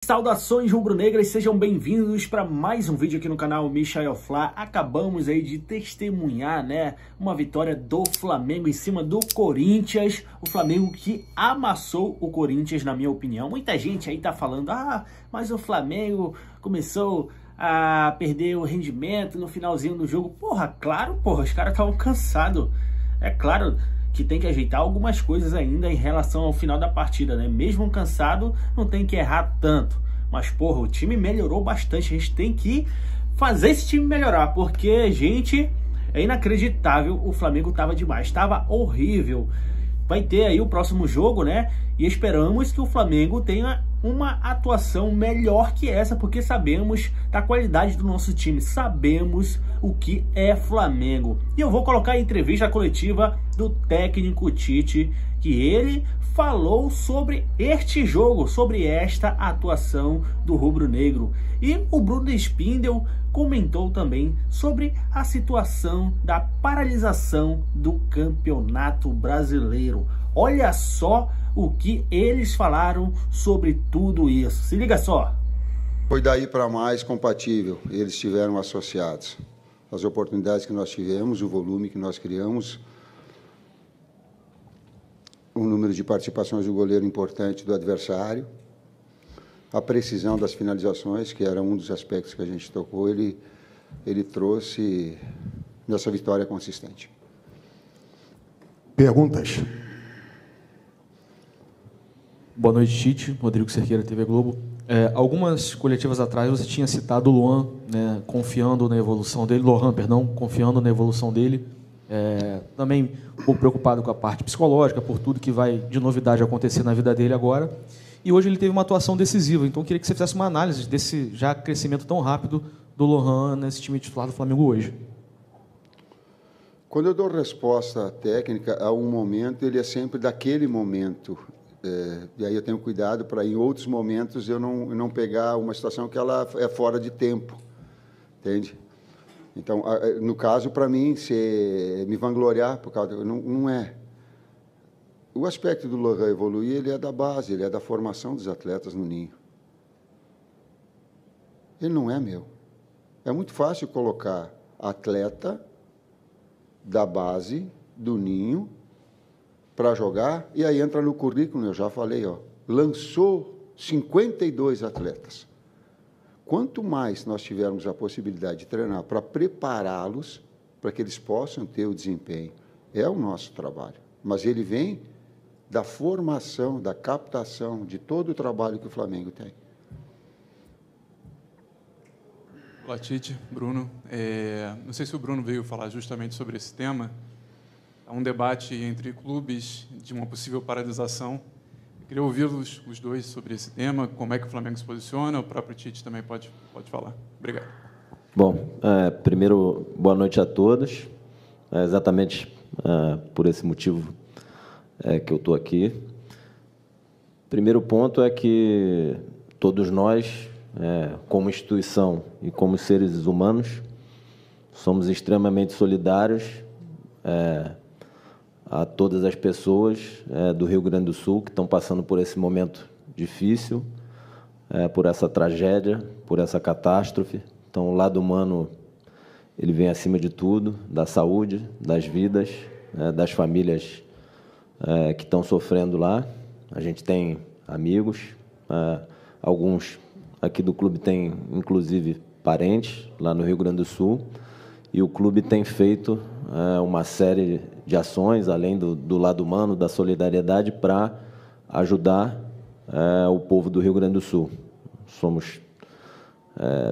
Saudações rubro-negras, sejam bem-vindos para mais um vídeo aqui no canal Michael Fla. Acabamos aí de testemunhar, uma vitória do Flamengo em cima do Corinthians. O Flamengo que amassou o Corinthians, na minha opinião. Muita gente aí tá falando, mas o Flamengo começou a perder o rendimento no finalzinho do jogo. Claro, os caras estavam cansados. É claro que tem que ajeitar algumas coisas ainda em relação ao final da partida, Mesmo cansado, não tem que errar tanto. Mas, o time melhorou bastante. A gente tem que fazer esse time melhorar, porque, gente, é inacreditável. O Flamengo tava demais, tava horrível. Vai ter aí o próximo jogo, E esperamos que o Flamengo tenha uma atuação melhor que essa, porque sabemos da qualidade do nosso time, sabemos o que é Flamengo. E eu vou colocar a entrevista coletiva do técnico Tite, que ele falou sobre este jogo, sobre esta atuação do rubro-negro. E o Bruno Spindel comentou também sobre a situação da paralisação do Campeonato Brasileiro. Olha só o que eles falaram sobre tudo isso. Se liga só. Foi daí para mais compatível. Eles estiveram associados. As oportunidades que nós tivemos, o volume que nós criamos, o número de participações do goleiro importante do adversário, a precisão das finalizações, que era um dos aspectos que a gente tocou, ele trouxe nessa vitória consistente. Perguntas? Boa noite, Tite. Rodrigo Cerqueira, TV Globo. Algumas coletivas atrás você tinha citado o Luan, confiando na evolução dele, confiando na evolução dele. Também um pouco preocupado com a parte psicológica, por tudo que vai de novidade acontecer na vida dele agora. E hoje ele teve uma atuação decisiva, então eu queria que você fizesse uma análise desse já crescimento tão rápido do Lohan nesse time titular do Flamengo hoje. Quando eu dou resposta técnica a um momento, ele é sempre daquele momento. E aí eu tenho cuidado para, em outros momentos, eu não pegar uma situação que ela é fora de tempo, entende? Então, no caso, para mim, me vangloriar, por causa não é. O aspecto do Lohan evoluir, ele é da base, ele é da formação dos atletas no ninho. Ele não é meu. É muito fácil colocar atleta da base, do ninho, para jogar, e aí entra no currículo, eu já falei, lançou 52 atletas. Quanto mais nós tivermos a possibilidade de treinar para prepará-los, para que eles possam ter o desempenho, é o nosso trabalho. Mas ele vem da formação, da captação, de todo o trabalho que o Flamengo tem. Olá, Tite, Bruno. Não sei se o Bruno veio falar justamente sobre esse tema. Há um debate entre clubes de uma possível paralisação. Eu queria ouvi-los, os dois, sobre esse tema, como é que o Flamengo se posiciona, o próprio Tite também pode falar. Obrigado. Bom, primeiro, boa noite a todos. Exatamente por esse motivo que eu estou aqui. Primeiro ponto é que todos nós, como instituição e como seres humanos, somos extremamente solidários a todas as pessoas do Rio Grande do Sul que estão passando por esse momento difícil, por essa tragédia, por essa catástrofe. Então, o lado humano, ele vem acima de tudo, da saúde, das vidas, das famílias que estão sofrendo lá. A gente tem amigos, alguns aqui do clube têm, inclusive, parentes lá no Rio Grande do Sul, e o clube tem feito uma série de ações, além do lado humano, da solidariedade, para ajudar o povo do Rio Grande do Sul.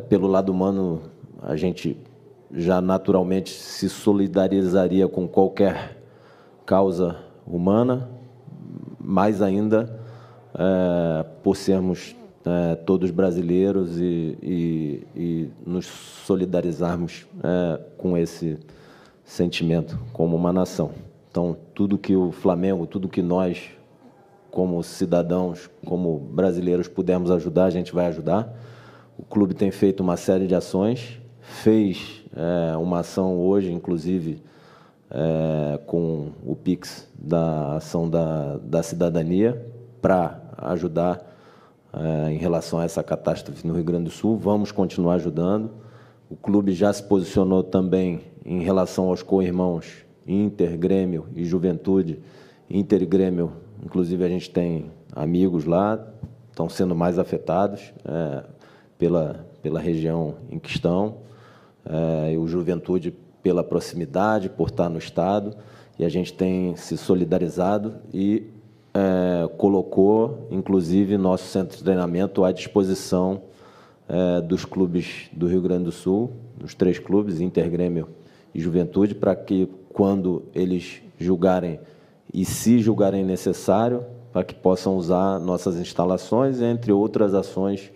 Pelo lado humano, a gente já naturalmente se solidarizaria com qualquer causa humana, mais ainda por sermos todos brasileiros e nos solidarizarmos com esse sentimento como uma nação. Então, tudo que o Flamengo, tudo que nós, como cidadãos, como brasileiros, pudermos ajudar, a gente vai ajudar. O clube tem feito uma série de ações, fez uma ação hoje, inclusive, com o Pix da ação da cidadania, para ajudar em relação a essa catástrofe no Rio Grande do Sul. Vamos continuar ajudando. O clube já se posicionou também em relação aos co-irmãos Inter, Grêmio e Juventude. Inter e Grêmio, inclusive, a gente tem amigos lá, estão sendo mais afetados pela região em que estão. E o Juventude pela proximidade, por estar no estado, e a gente tem se solidarizado e colocou, inclusive, nosso centro de treinamento à disposição dos clubes do Rio Grande do Sul, os 3 clubes, Inter, Grêmio e Juventude, para que, quando eles julgarem e se julgarem necessário, para que possam usar nossas instalações, entre outras ações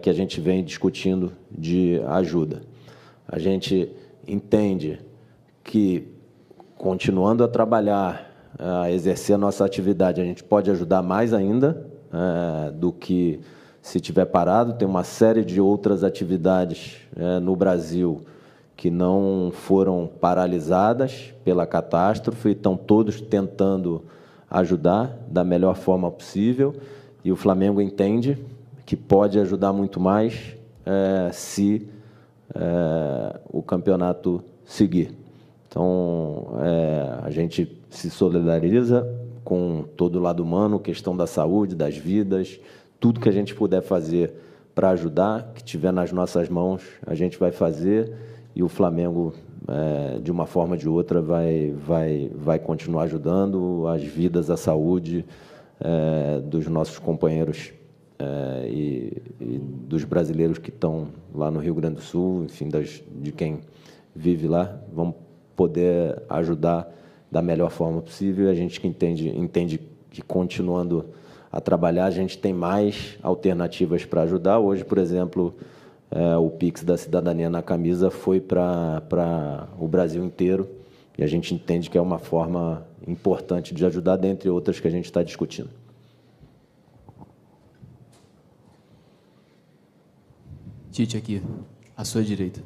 que a gente vem discutindo de ajuda. A gente entende que, continuando a trabalhar, a exercer a nossa atividade, a gente pode ajudar mais ainda do que se tiver parado. Tem uma série de outras atividades no Brasil que não foram paralisadas pela catástrofe, estão todos tentando ajudar da melhor forma possível, e o Flamengo entende que pode ajudar muito mais se o campeonato seguir. Então, a gente se solidariza com todo o lado humano, questão da saúde, das vidas, tudo que a gente puder fazer para ajudar, que tiver nas nossas mãos, a gente vai fazer, e o Flamengo, de uma forma ou de outra, vai continuar ajudando as vidas, a saúde dos nossos companheiros e dos brasileiros que estão lá no Rio Grande do Sul, enfim, de quem vive lá. Vamos poder ajudar da melhor forma possível. A gente que entende que, continuando a trabalhar, a gente tem mais alternativas para ajudar. Hoje, por exemplo, o Pix da Cidadania na Camisa foi para o Brasil inteiro, e a gente entende que é uma forma importante de ajudar, dentre outras que a gente está discutindo. Tite, aqui, à sua direita.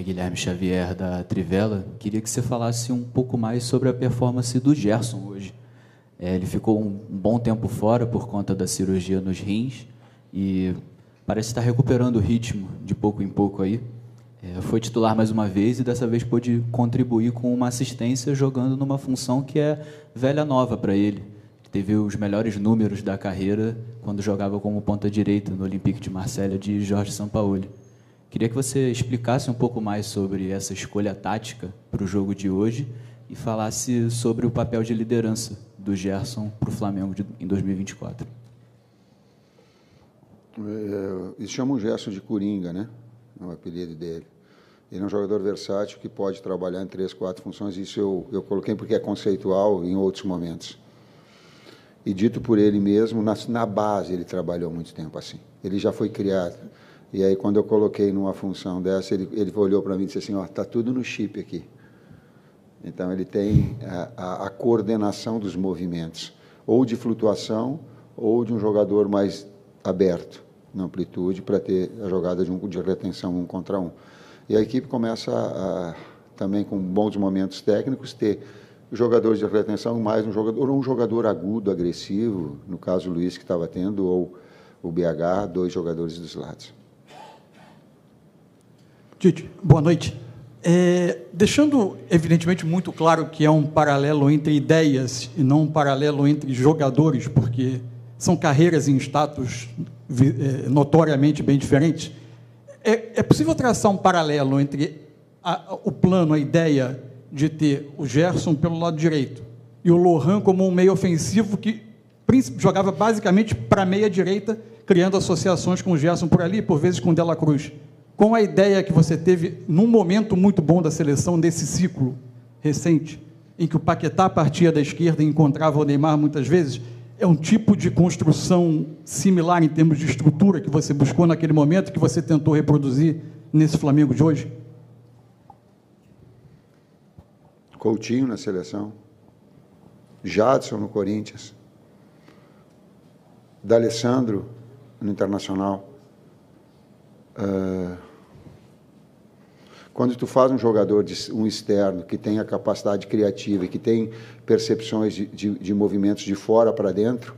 Guilherme Xavier, da Trivela. Queria que você falasse um pouco mais sobre a performance do Gerson hoje. Ele ficou um bom tempo fora por conta da cirurgia nos rins e parece estar recuperando o ritmo de pouco em pouco aí. Foi titular mais uma vez e dessa vez pôde contribuir com uma assistência jogando numa função que é velha nova para ele. Teve os melhores números da carreira quando jogava como ponta-direita no Olympique de Marselha de Jorge Sampaoli. Queria que você explicasse um pouco mais sobre essa escolha tática para o jogo de hoje e falasse sobre o papel de liderança do Gerson para o Flamengo em 2024. Eles chamam o Gerson de Coringa, né? É o apelido dele. Ele é um jogador versátil que pode trabalhar em 3, 4 funções. Isso eu coloquei porque é conceitual em outros momentos. E dito por ele mesmo, na base ele trabalhou muito tempo assim. Ele já foi criado. E aí, quando eu coloquei numa função dessa, ele olhou para mim e disse assim, está tudo no chip aqui. Então, ele tem a coordenação dos movimentos, ou de flutuação, ou de um jogador mais aberto, na amplitude, para ter a jogada de retenção 1 contra 1. E a equipe começa, também com bons momentos técnicos, ter jogadores de retenção, mais um jogador agudo, agressivo, no caso o Luiz que estava tendo, ou o BH, 2 jogadores dos lados. Tite, boa noite. Deixando, evidentemente, muito claro que é um paralelo entre ideias e não um paralelo entre jogadores, porque são carreiras em status notoriamente bem diferentes, é possível traçar um paralelo entre o plano, a ideia de ter o Gerson pelo lado direito e o Lohan como um meio ofensivo que jogava basicamente para a meia-direita, criando associações com o Gerson por ali, por vezes com o Dela Cruz. Com a ideia que você teve num momento muito bom da seleção, desse ciclo recente, em que o Paquetá partia da esquerda e encontrava o Neymar muitas vezes, é um tipo de construção similar em termos de estrutura que você buscou naquele momento, que você tentou reproduzir nesse Flamengo de hoje? Coutinho na seleção, Jadson no Corinthians, D'Alessandro no Internacional. Quando tu faz um jogador, um externo, que tem a capacidade criativa e que tem percepções de movimentos de fora para dentro,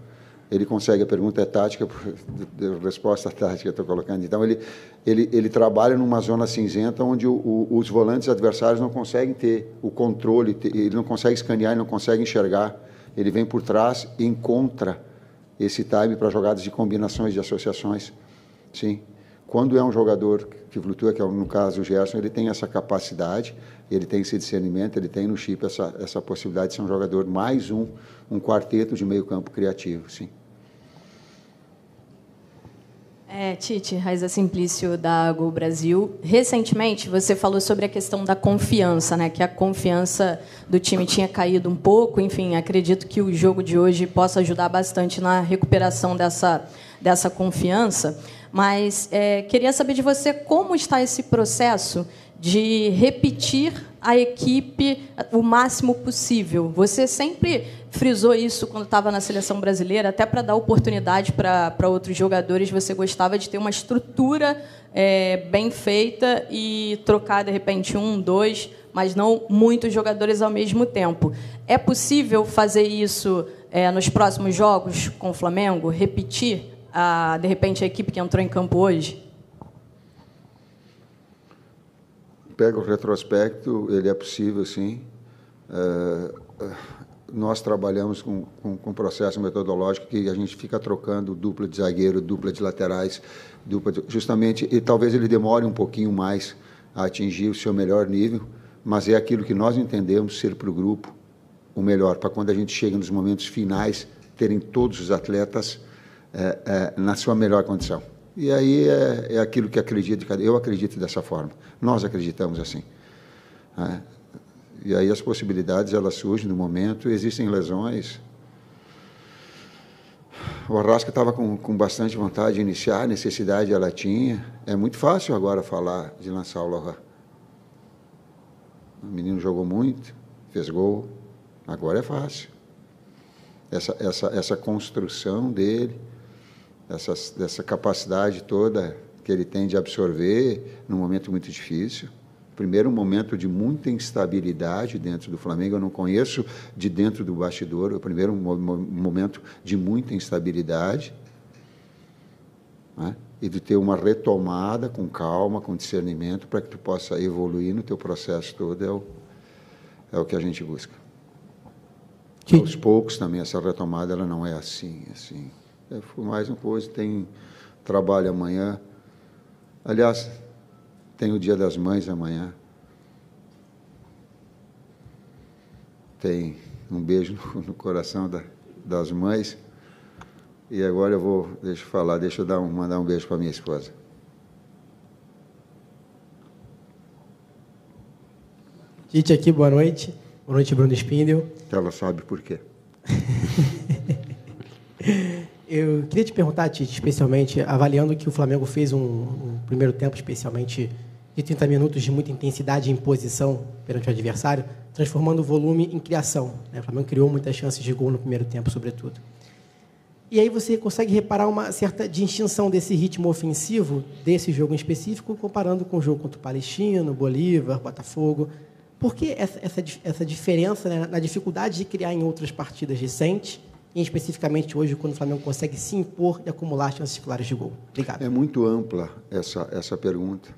Ele consegue, a pergunta é tática, a resposta tática estou colocando. Então, ele trabalha numa zona cinzenta onde os volantes adversários não conseguem ter o controle, ele não consegue escanear, ele não consegue enxergar. Ele vem por trás e encontra esse time para jogadas de combinações, de associações. Sim. Quando é um jogador que flutua, que é no caso o Gerson, ele tem essa capacidade, ele tem esse discernimento, ele tem no chip essa possibilidade de ser um jogador mais um quarteto de meio campo criativo, sim. Tite, Raiza Simplício, da Gol Brasil. Recentemente, você falou sobre a questão da confiança, né? Que a confiança do time tinha caído um pouco. Enfim, acredito que o jogo de hoje possa ajudar bastante na recuperação dessa confiança. Mas queria saber de você como está esse processo de repetir a equipe o máximo possível. Você sempre frisou isso quando estava na seleção brasileira, até para dar oportunidade para outros jogadores. Você gostava de ter uma estrutura bem feita e trocar, de repente, 1, 2, mas não muitos jogadores ao mesmo tempo. É possível fazer isso nos próximos jogos com o Flamengo? Repetir, de repente, a equipe que entrou em campo hoje? Pega o retrospecto, ele é possível, sim. Nós trabalhamos com um processo metodológico que a gente fica trocando dupla de zagueiro, dupla de laterais, justamente, e talvez ele demore um pouquinho mais a atingir o seu melhor nível, mas é aquilo que nós entendemos ser para o grupo o melhor, para quando a gente chega nos momentos finais, terem todos os atletas na sua melhor condição. E aí é aquilo que eu acredito dessa forma. Nós acreditamos assim. E aí as possibilidades, elas surgem no momento, existem lesões. O Arrasca estava com bastante vontade de iniciar, a necessidade ela tinha. É muito fácil agora falar de lançar o Lohan. O menino jogou muito, fez gol, agora é fácil. Essa construção dele, dessa capacidade toda que ele tem de absorver num momento muito difícil. Primeiro, um momento de muita instabilidade dentro do Flamengo. Eu não conheço de dentro do bastidor. O primeiro momento de muita instabilidade, né? E de ter uma retomada com calma, com discernimento, para que tu possa evoluir no teu processo todo. É o que a gente busca. Aos poucos também, essa retomada ela não é assim. Mais uma coisa, tem trabalho amanhã. Aliás, tem o Dia das Mães amanhã. Tem um beijo no coração das mães. E agora deixa eu mandar um beijo para minha esposa. Tite aqui, boa noite. Boa noite, Bruno Spindel. Ela sabe por quê. Eu queria te perguntar, Tite, especialmente, avaliando que o Flamengo fez um primeiro tempo, especialmente de 30 minutos de muita intensidade e imposição perante o adversário, transformando o volume em criação, né? O Flamengo criou muitas chances de gol no primeiro tempo, sobretudo. E aí você consegue reparar uma certa distinção desse ritmo ofensivo, desse jogo em específico, comparando com o jogo contra o Palestino, Bolívar, Botafogo. Por que essa diferença, né, na dificuldade de criar em outras partidas recentes, e especificamente hoje, quando o Flamengo consegue se impor e acumular chances claras de gol? Obrigado. É muito ampla essa pergunta.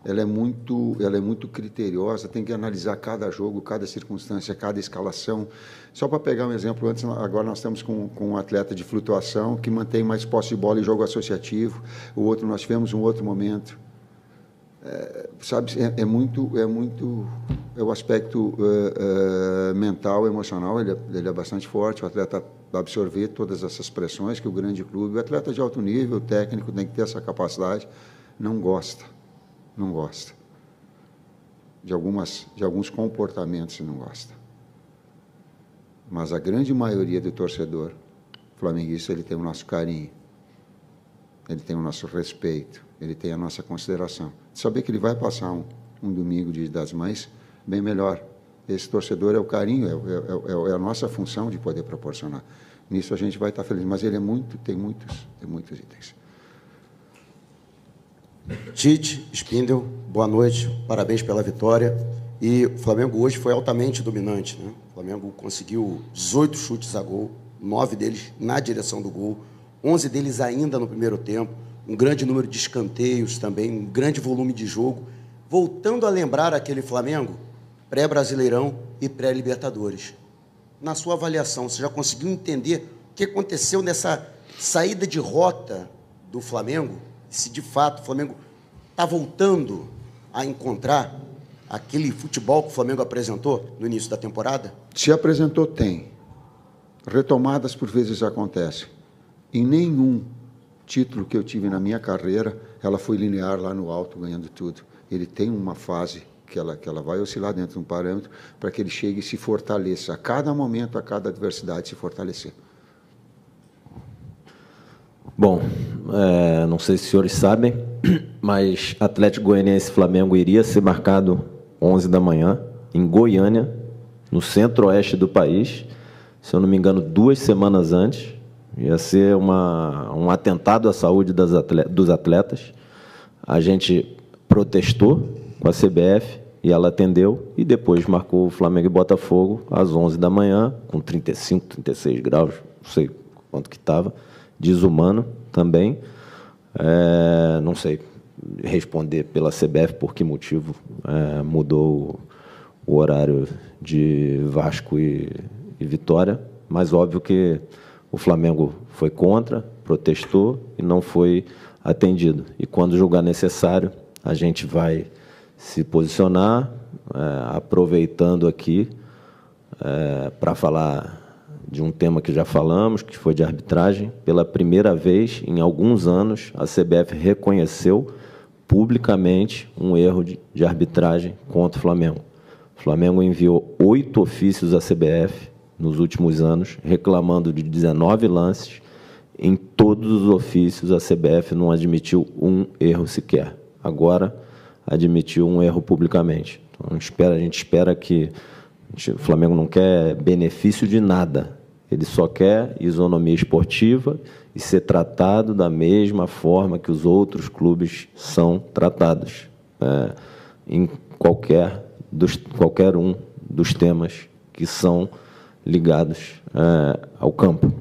Ela é muito criteriosa, tem que analisar cada jogo, cada circunstância, cada escalação. Só para pegar um exemplo, agora nós estamos com um atleta de flutuação que mantém mais posse de bola em jogo associativo. Nós tivemos um outro momento. É o aspecto mental, emocional, ele é bastante forte. O atleta absorver todas essas pressões que o grande clube, o atleta de alto nível, o técnico tem que ter essa capacidade. Não gosta de alguns comportamentos, não gosta. Mas a grande maioria do torcedor flamenguista, ele tem o nosso carinho, ele tem o nosso respeito, ele tem a nossa consideração. Saber que ele vai passar um domingo de das Mães bem melhor. Esse torcedor é o carinho, é a nossa função de poder proporcionar. Nisso a gente vai estar feliz, mas ele tem muitos itens. Tite, Spindel, boa noite, parabéns pela vitória. E o Flamengo hoje foi altamente dominante, né? O Flamengo conseguiu 18 chutes a gol, 9 deles na direção do gol, 11 deles ainda no primeiro tempo, um grande número de escanteios também, um grande volume de jogo, voltando a lembrar aquele Flamengo pré-Brasileirão e pré-Libertadores. Na sua avaliação, você já conseguiu entender o que aconteceu nessa saída de rota do Flamengo? Se de fato o Flamengo está voltando a encontrar aquele futebol que o Flamengo apresentou no início da temporada? Se apresentou, tem. Retomadas por vezes acontecem. Em nenhum título que eu tive na minha carreira, ela foi linear lá no alto, ganhando tudo. Ele tem uma fase que ela vai oscilar dentro de um parâmetro para que ele chegue e se fortaleça. A cada momento, a cada adversidade se fortalecer. Bom, não sei se os senhores sabem, mas Atlético Goianiense e Flamengo iria ser marcado 11 da manhã, em Goiânia, no centro-oeste do país. Se eu não me engano, 2 semanas antes. Ia ser um atentado à saúde dos atletas. A gente protestou com a CBF e ela atendeu, e depois marcou o Flamengo e Botafogo às 11 da manhã, com 35, 36 graus, não sei quanto que estava, desumano também. Não sei responder pela CBF por que motivo mudou o horário de Vasco e Vitória, mas óbvio que o Flamengo foi contra, protestou e não foi atendido. E quando julgar necessário, a gente vai se posicionar, aproveitando aqui para falar de um tema que já falamos, que foi de arbitragem. Pela primeira vez em alguns anos, a CBF reconheceu publicamente um erro de arbitragem contra o Flamengo. O Flamengo enviou 8 ofícios à CBF nos últimos anos, reclamando de 19 lances. Em todos os ofícios, a CBF não admitiu um erro sequer. Agora, admitiu um erro publicamente. Então, a gente espera que... O Flamengo não quer benefício de nada. Ele só quer isonomia esportiva e ser tratado da mesma forma que os outros clubes são tratados, em qualquer um dos temas que são ligados ao campo.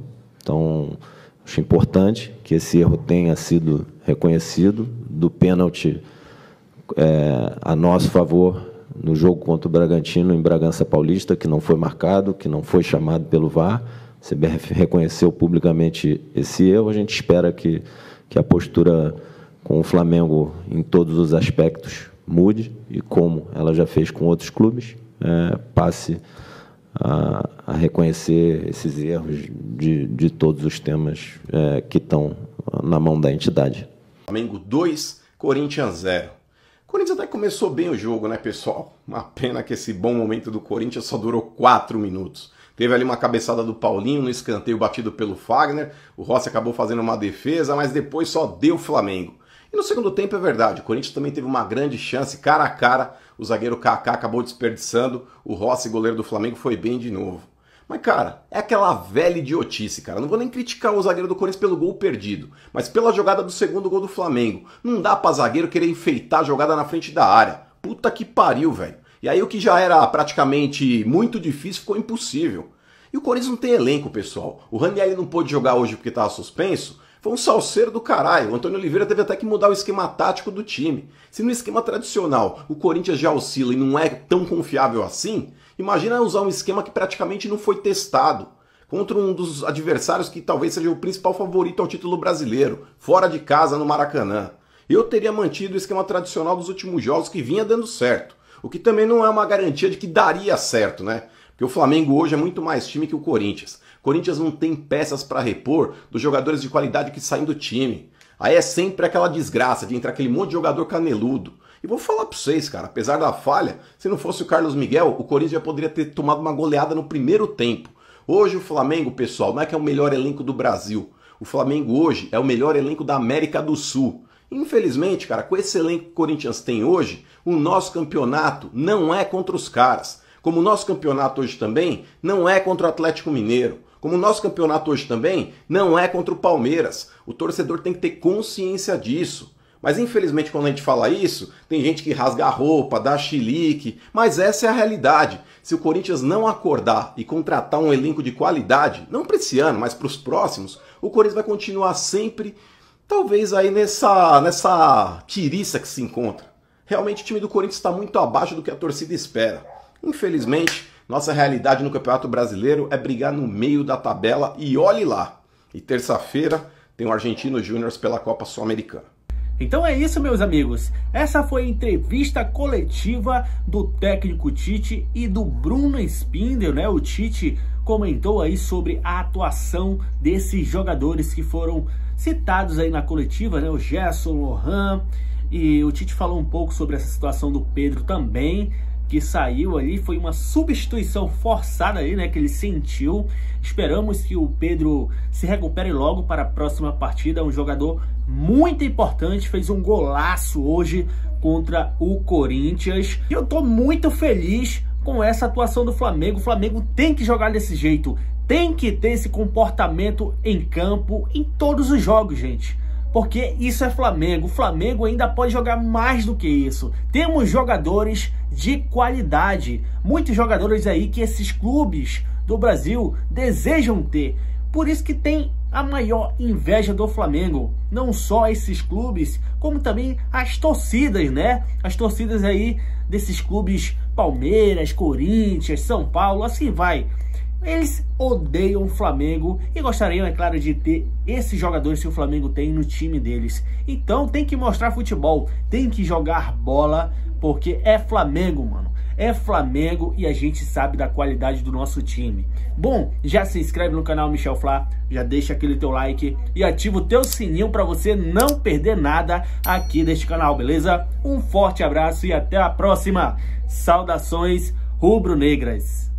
Então, acho importante que esse erro tenha sido reconhecido, do pênalti a nosso favor no jogo contra o Bragantino, em Bragança Paulista, que não foi marcado, que não foi chamado pelo VAR. A CBF reconheceu publicamente esse erro. A gente espera que a postura com o Flamengo em todos os aspectos mude e, como ela já fez com outros clubes, passe a reconhecer esses erros de todos os temas que estão na mão da entidade. Flamengo 2, Corinthians 0. O Corinthians até começou bem o jogo, né, pessoal? Uma pena que esse bom momento do Corinthians só durou 4 minutos. Teve ali uma cabeçada do Paulinho no escanteio batido pelo Fagner. O Rossi acabou fazendo uma defesa, mas depois só deu Flamengo. E no segundo tempo é verdade, o Corinthians também teve uma grande chance, cara a cara. O zagueiro Kaká acabou desperdiçando. O Rossi, goleiro do Flamengo, foi bem de novo. Mas, cara, é aquela velha idiotice, cara. Não vou nem criticar o zagueiro do Corinthians pelo gol perdido, mas pela jogada do segundo gol do Flamengo. Não dá pra zagueiro querer enfeitar a jogada na frente da área. Puta que pariu, velho. E aí o que já era praticamente muito difícil ficou impossível. E o Corinthians não tem elenco, pessoal. O Ranieri não pôde jogar hoje porque estava suspenso. Foi um salseiro do caralho. O Antônio Oliveira teve até que mudar o esquema tático do time. Se no esquema tradicional o Corinthians já oscila e não é tão confiável assim, imagina usar um esquema que praticamente não foi testado contra um dos adversários que talvez seja o principal favorito ao título brasileiro, fora de casa no Maracanã. Eu teria mantido o esquema tradicional dos últimos jogos que vinha dando certo, o que também não é uma garantia de que daria certo, né? Porque o Flamengo hoje é muito mais time que o Corinthians. O Corinthians não tem peças para repor dos jogadores de qualidade que saem do time. Aí é sempre aquela desgraça de entrar aquele monte de jogador caneludo. E vou falar para vocês, cara, apesar da falha, se não fosse o Carlos Miguel, o Corinthians já poderia ter tomado uma goleada no primeiro tempo. Hoje o Flamengo, pessoal, não é que é o melhor elenco do Brasil. O Flamengo hoje é o melhor elenco da América do Sul. Infelizmente, cara, com esse elenco que o Corinthians tem hoje, o nosso campeonato não é contra os caras. Como o nosso campeonato hoje também não é contra o Atlético Mineiro. Como o nosso campeonato hoje também não é contra o Palmeiras. O torcedor tem que ter consciência disso. Mas infelizmente quando a gente fala isso, tem gente que rasga a roupa, dá chilique, mas essa é a realidade. Se o Corinthians não acordar e contratar um elenco de qualidade, não para esse ano, mas para os próximos, o Corinthians vai continuar sempre, talvez aí nessa tiriça que se encontra. Realmente o time do Corinthians está muito abaixo do que a torcida espera. Infelizmente, nossa realidade no Campeonato Brasileiro é brigar no meio da tabela e olhe lá. E terça-feira tem o Argentinos Júnior pela Copa Sul-Americana. Então é isso, meus amigos. Essa foi a entrevista coletiva do técnico Tite e do Bruno Spindel, né? O Tite comentou aí sobre a atuação desses jogadores que foram citados aí na coletiva, né? O Gerson, o Lohan, e o Tite falou um pouco sobre essa situação do Pedro também, que saiu ali, foi uma substituição forçada ali, né, que ele sentiu. Esperamos que o Pedro se recupere logo para a próxima partida. É um jogador muito importante, fez um golaço hoje contra o Corinthians. E eu tô muito feliz com essa atuação do Flamengo. O Flamengo tem que jogar desse jeito, tem que ter esse comportamento em campo em todos os jogos, gente. Porque isso é Flamengo. O Flamengo ainda pode jogar mais do que isso. Temos jogadores de qualidade. Muitos jogadores aí que esses clubes do Brasil desejam ter. Por isso que tem a maior inveja do Flamengo. Não só esses clubes, como também as torcidas, né? As torcidas aí desses clubes Palmeiras, Corinthians, São Paulo, assim vai. Eles odeiam o Flamengo e gostariam, é claro, de ter esses jogadores que o Flamengo tem no time deles. Então tem que mostrar futebol, tem que jogar bola, porque é Flamengo, mano. É Flamengo e a gente sabe da qualidade do nosso time. Bom, já se inscreve no canal Michel Flá, já deixa aquele teu like e ativa o teu sininho para você não perder nada aqui deste canal, beleza? Um forte abraço e até a próxima. Saudações rubro-negras.